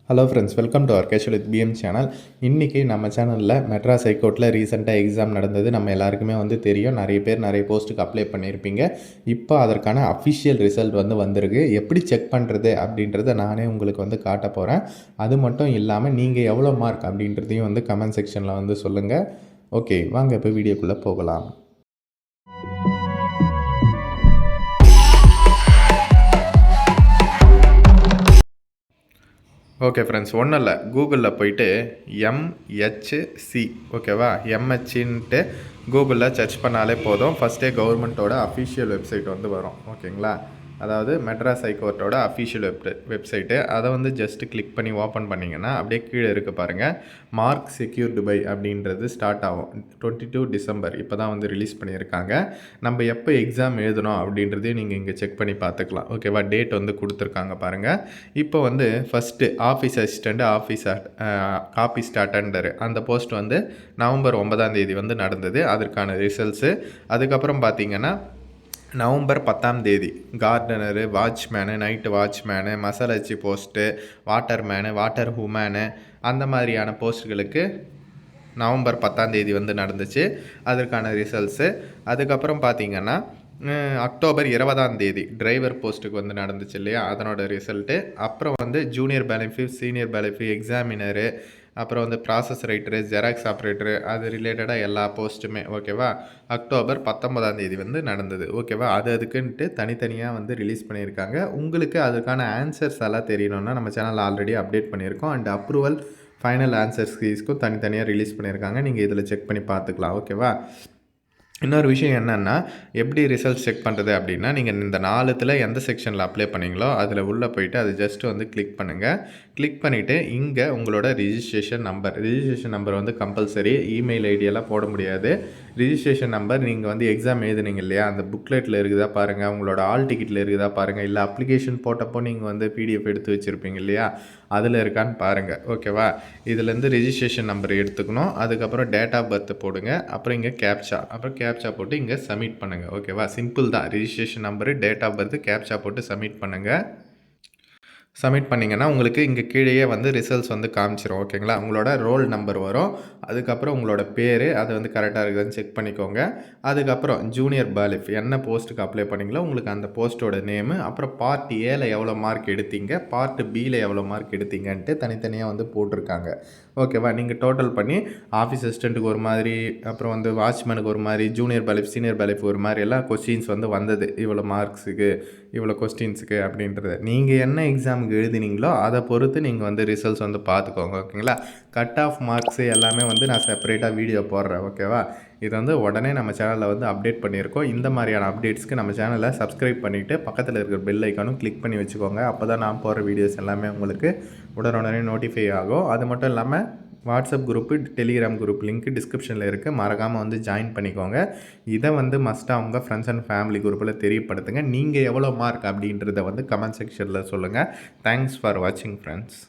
Hello friends, welcome to our casual with PM channel. இன்றைக்கி நம்ம சேனலில் மெட்ராஸ் ஹைகோர்ட்டில் ரீசெண்டாக எக்ஸாம் நடந்தது. நம்ம எல்லாருக்குமே தெரியும். நிறைய பேர் நிறைய போஸ்ட்டுக்கு அப்ளை பண்ணியிருப்பீங்க. இப்போ அதற்கான அஃபிஷியல் ரிசல்ட் வந்திருக்கு. எப்படி செக் பண்ணுறது அப்படின்றத நானே உங்களுக்கு காட்ட போகிறேன். அது மட்டும் இல்லாமல் நீங்கள் எவ்வளோ மார்க் அப்படின்றதையும் கமெண்ட் செக்ஷனில் சொல்லுங்கள். ஓகே, வாங்க இப்போ வீடியோக்குள்ளே போகலாம். ஓகே ஃப்ரெண்ட்ஸ், ஒன்றும் இல்லை, கூகுளில் போயிட்டு எம்ஹெச்சி ஓகேவா, எம்ஹெச்சின்ட்டு கூகுளில் சர்ச் பண்ணாலே போதும். ஃபஸ்ட்டே கவர்மெண்ட்டோட அஃபிஷியல் வெப்சைட் வரும். ஓகேங்களா, அதாவது மெட்ராஸ் ஹைகோர்ட்டோட அஃபிஷியல் வெப்சைட்டு. அதை ஜஸ்ட்டு கிளிக் பண்ணி ஓப்பன் பண்ணிங்கன்னா அப்படியே கீழே இருக்க பாருங்கள், மார்க் செக்யூர்டு பை அப்படின்றது ஸ்டார்ட் ஆகும். 22 டிசம்பர் இப்போ தான் ரிலீஸ் பண்ணியிருக்காங்க. நம்ம எப்போ எக்ஸாம் எழுதணும் அப்படின்றதையும் நீங்கள் இங்கே செக் பண்ணி பார்த்துக்கலாம். ஓகேவா, டேட் கொடுத்துருக்காங்க பாருங்கள். இப்போ ஃபஸ்ட்டு ஆஃபீஸ் அசிஸ்டண்ட், காப்பிஸ்ட் அட்டெண்டர் அந்த போஸ்ட் நவம்பர் 9ஆம் தேதி நடந்தது. அதற்கான ரிசல்ட்ஸு. அதுக்கப்புறம் பார்த்தீங்கன்னா நவம்பர் 10ஆம் தேதி கார்டனரு, வாட்ச்மேனு, நைட்டு வாட்ச்மேனு, மசாலச்சி போஸ்ட்டு, வாட்டர்மேனு, வாட்டர் உமேனு அந்த மாதிரியான போஸ்ட்டுகளுக்கு நவம்பர் 10ஆம் தேதி நடந்துச்சு. அதற்கான ரிசல்ட்ஸு. அதுக்கப்புறம் பார்த்திங்கன்னா அக்டோபர் 20ஆம் தேதி டிரைவர் போஸ்ட்டுக்கு நடந்துச்சு இல்லையா, அதனோட ரிசல்ட்டு. அப்புறம் ஜூனியர் பேலன்ஃபி, சீனியர் பேலன்ஃபி, எக்ஸாமினரு, அப்புறம் ப்ராசஸ் ரைட்டரு, ஜெராக்ஸ் ஆப்ரேட்டரு, அது ரிலேட்டடாக எல்லா போஸ்ட்டுமே. ஓகேவா, அக்டோபர் 19ஆம் தேதி நடந்தது. ஓகேவா, அதுக்குன்ட்டு தனித்தனியாக ரிலீஸ் பண்ணியிருக்காங்க. உங்களுக்கு அதுக்கான ஆன்சர்ஸ் எல்லாம் தெரியணுன்னா நம்ம சேனலில் ஆல்ரெடி அப்டேட் பண்ணியிருக்கோம். அண்ட் அப்ரூவல் ஃபைனல் ஆன்சர்ஸ் கீஸ்க்கும் தனித்தனியாக ரிலீஸ் பண்ணியிருக்காங்க. நீங்கள் இதில் செக் பண்ணி பார்த்துக்கலாம். ஓகேவா, இன்னொரு விஷயம் என்னென்னா, எப்படி ரிசல்ட் செக் பண்ணுறது அப்படின்னா, நீங்கள் இந்த 4த்தில் எந்த செக்ஷனில் அப்ளை பண்ணிங்களோ அதில் உள்ளே போய்ட்டு அது ஜஸ்ட்டு கிளிக் பண்ணுங்கள். கிளிக் பண்ணிவிட்டு இங்கே உங்களோட ரிஜிஸ்ட்ரேஷன் நம்பர் கம்பல்சரி. இமெயில் ஐடியெல்லாம் போட முடியாது. ரிஜிஸ்ட்ரேஷன் நம்பர் நீங்கள் எக்ஸாம் எழுதுனீங்க இல்லையா, அந்த புக்லெட்டில் இருக்குதா பாருங்கள், உங்களோட ஆல் டிக்கெட்டில் இருக்குதா பாருங்கள், இல்லை அப்ளிகேஷன் போட்டப்போ நீங்கள் பிடிஎஃப் எடுத்து வச்சுருப்பீங்க இல்லையா, அதில் இருக்கான்னு பாருங்கள். ஓகேவா, இதுலேருந்து ரிஜிஸ்ட்ரேஷன் நம்பர் எடுத்துக்கணும். அதுக்கப்புறம் டேட் ஆஃப் பர்த் போடுங்க. அப்புறம் இங்கே கேப்சா போட்டு இங்கே சப்மிட் பண்ணுங்கள். ஓகேவா, சிம்பிள் தான். Registration number, date of birth, captcha போட்டு சப்மிட் பண்ணுங்கள். சப்மிட் பண்ணிங்கன்னா உங்களுக்கு இங்கே கீழேயே ரிசல்ட்ஸ் காமிச்சிரும். ஓகேங்களா, உங்களோட ரோல் நம்பர் வரும். அதுக்கப்புறம் உங்களோட பேர் அது கரெக்டாக இருக்குதுன்னு செக் பண்ணிக்கோங்க. அதுக்கப்புறம் ஜூனியர் பேலிஃப் என்ன போஸ்ட்டுக்கு அப்ளை பண்ணிங்களோ உங்களுக்கு அந்த போஸ்ட்டோட நேமு, அப்புறம் பார்ட் ஏல எவ்வளோ மார்க் எடுத்தீங்க, பார்ட் பியில் எவ்வளோ மார்க் எடுத்தீங்கன்ட்டு தனித்தனியாக போட்டிருக்காங்க. ஓகேவா, நீங்கள் டோட்டல் பண்ணி ஆஃபீஸ் அசிஸ்டண்ட்டுக்கு ஒரு மாதிரி, அப்புறம் வாட்ச்மேனுக்கு ஒரு மாதிரி, ஜூனியர் பேலிஃப், சீனியர் பேலிஃப் ஒரு மாதிரி எல்லாம் கொஸ்டின்ஸ் வந்தது. இவ்வளோ மார்க்ஸுக்கு, இவ்வளோ கொஸ்டின்ஸுக்கு அப்படின்றது. நீங்கள் என்ன எக்ஸாமுக்கு எழுதினீங்களோ அதை பொறுத்து நீங்கள் ரிசல்ட்ஸ் பார்த்துக்கோங்க. ஓகேங்களா, கட் ஆஃப் மார்க்ஸு எல்லாமே நான் செப்பரேட்டாக வீடியோ போடுறேன். ஓகேவா, இது உடனே நம்ம சேனலில் அப்டேட் பண்ணியிருக்கோம். இந்த மாதிரியான அப்டேட்ஸ்க்கு நம்ம சேனலை சப்ஸ்கிரைப் பண்ணிவிட்டு பக்கத்தில் இருக்கிற பெல் ஐக்கானும் கிளிக் பண்ணி வச்சுக்கோங்க. அப்போ தான் நான் போடுற வீடியோஸ் எல்லாமே உங்களுக்கு உடனே நோட்டிஃபை ஆகும். அது மட்டும் இல்லாமல் WhatsApp group, Telegram group link டிஸ்கிரிப்ஷனில் இருக்குது. மறக்காமல் ஜாயின் பண்ணிக்கோங்க. இதை மஸ்ட்டாக உங்கள் ஃப்ரெண்ட்ஸ் அண்ட் ஃபேமிலி குரூப்பில் தெரியப்படுத்துங்க. நீங்கள் எவ்வளோ மார்க் அப்படின்றத கமெண்ட் செக்ஷனில் சொல்லுங்கள். தேங்க்ஸ் ஃபார் வாட்சிங் ஃப்ரெண்ட்ஸ்.